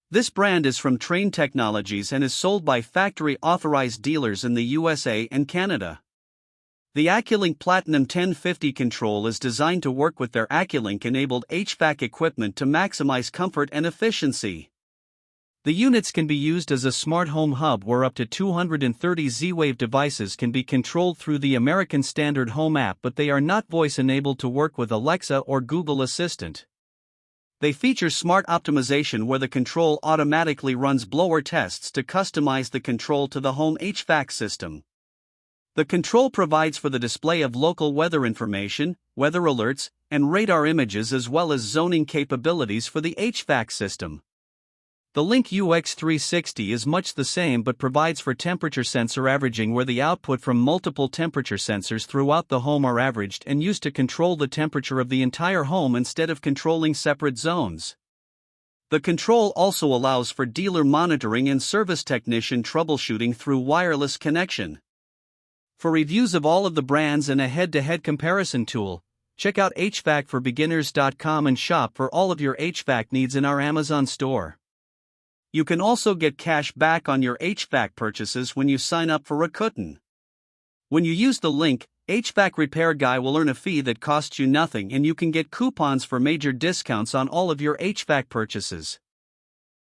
This brand is from Train Technologies and is sold by factory-authorized dealers in the USA and Canada. The Acculink Platinum 1050 control is designed to work with their Acculink-enabled HVAC equipment to maximize comfort and efficiency. The units can be used as a smart home hub where up to 230 Z-Wave devices can be controlled through the American Standard Home app, but they are not voice-enabled to work with Alexa or Google Assistant. They feature smart optimization where the control automatically runs blower tests to customize the control to the home HVAC system. The control provides for the display of local weather information, weather alerts, and radar images as well as zoning capabilities for the HVAC system. The Link UX360 is much the same but provides for temperature sensor averaging where the output from multiple temperature sensors throughout the home are averaged and used to control the temperature of the entire home instead of controlling separate zones. The control also allows for dealer monitoring and service technician troubleshooting through wireless connection. For reviews of all of the brands and a head-to-head comparison tool, check out HvacRepairGuy.com and shop for all of your HVAC needs in our Amazon store. You can also get cash back on your HVAC purchases when you sign up for Rakuten. When you use the link, HvacRepairGuy will earn a fee that costs you nothing and you can get coupons for major discounts on all of your HVAC purchases.